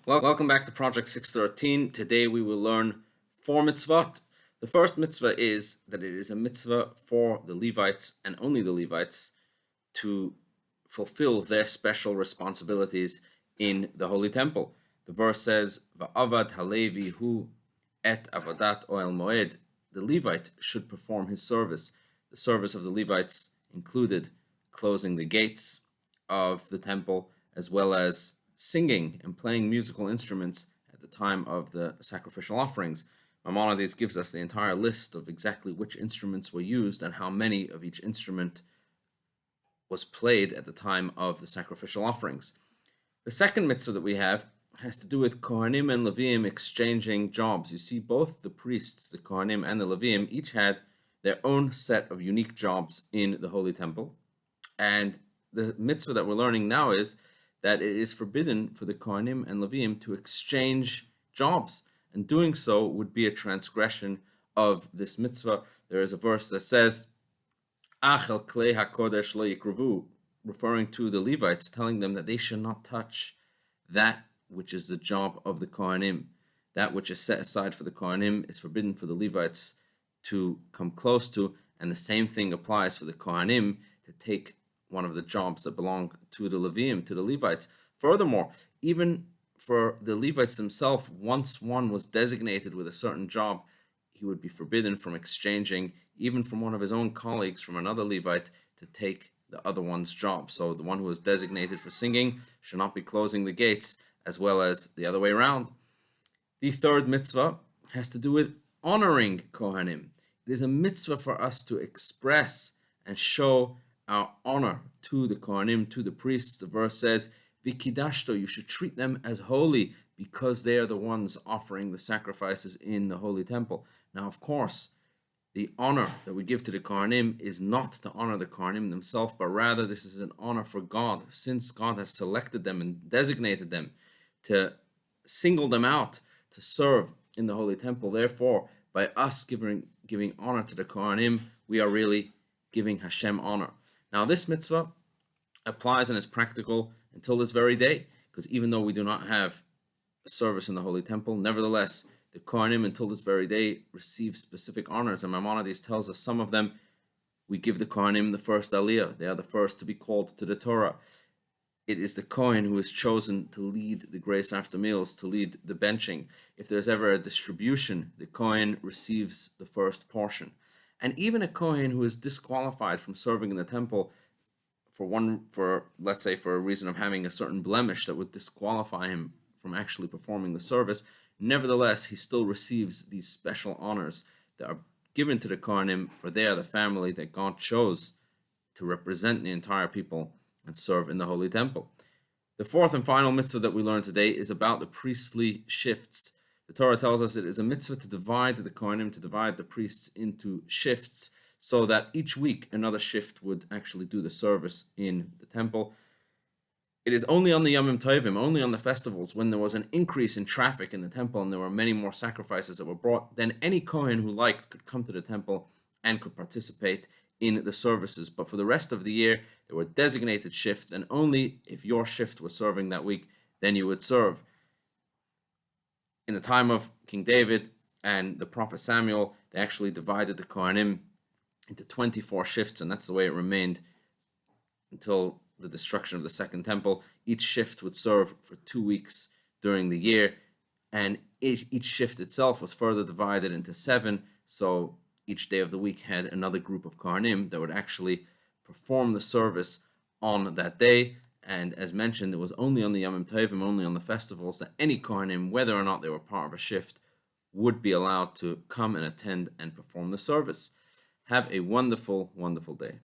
Welcome back to Project 613. Today we will learn 4 mitzvot. The first mitzvah is that it is a mitzvah for the Levites and only the Levites to fulfill their special responsibilities in the Holy Temple. The verse says, Va'avad halevi hu et avodat oel moed. The Levite should perform his service. The service of the Levites included closing the gates of the temple, as well as singing and playing musical instruments at the time of the sacrificial offerings. Maimonides gives us the entire list of exactly which instruments were used and how many of each instrument was played at the time of the sacrificial offerings. The second mitzvah that we have has to do with Kohanim and Levim exchanging jobs. You see, both the priests, the Kohanim and the Levim, each had their own set of unique jobs in the Holy Temple. And the mitzvah that we're learning now is that it is forbidden for the Kohanim and Levim to exchange jobs, and doing so would be a transgression of this mitzvah. There is a verse that says, Achel klei hakodesh lo yikruvu, referring to the Levites, telling them that they should not touch that which is the job of the Kohanim. That which is set aside for the Kohanim is forbidden for the Levites to come close to, and the same thing applies for the Kohanim to take one of the jobs that belong to the Levim, to the Levites. Furthermore, even for the Levites themselves, once one was designated with a certain job, he would be forbidden from exchanging, even from one of his own colleagues, from another Levite, to take the other one's job. So the one who was designated for singing should not be closing the gates, as well as the other way around. The third mitzvah has to do with honoring Kohanim. It is a mitzvah for us to express and show our honor to the Kohanim, to the priests. The verse says, Vikidashto, you should treat them as holy because they are the ones offering the sacrifices in the Holy Temple. Now, of course, the honor that we give to the Kohanim is not to honor the Kohanim themselves, but rather this is an honor for God, since God has selected them and designated them to single them out to serve in the Holy Temple. Therefore, by us giving honor to the Kohanim, we are really giving Hashem honor. Now, this mitzvah applies and is practical until this very day, because even though we do not have a service in the Holy Temple, nevertheless, the Kohanim until this very day receive specific honors, and Maimonides tells us some of them. We give the Kohanim the first aliyah. They are the first to be called to the Torah. It is the Kohen who is chosen to lead the grace after meals, to lead the benching. If there's ever a distribution, the Kohen receives the first portion. And even a Kohen who is disqualified from serving in the temple for let's say for a reason of having a certain blemish that would disqualify him from actually performing the service, nevertheless, he still receives these special honors that are given to the Kohanim, for they are the family that God chose to represent the entire people and serve in the Holy Temple. The fourth and final mitzvah that we learn today is about the priestly shifts. The Torah tells us it is a mitzvah to divide the Kohanim, to divide the priests into shifts, so that each week another shift would actually do the service in the temple. It is only on the Yomim Tovim, only on the festivals, when there was an increase in traffic in the temple and there were many more sacrifices that were brought, then any Kohen who liked could come to the temple and could participate in the services. But for the rest of the year, there were designated shifts, and only if your shift was serving that week, then you would serve. In the time of King David and the prophet Samuel, they actually divided the Kohanim into 24 shifts, and that's the way it remained until the destruction of the Second Temple. Each shift would serve for 2 weeks during the year, and each shift itself was further divided into 7, so each day of the week had another group of Kohanim that would actually perform the service on that day. And as mentioned, it was only on the Yomim Tovim, only on the festivals, that any Kohanim, whether or not they were part of a shift, would be allowed to come and attend and perform the service. Have a wonderful, wonderful day.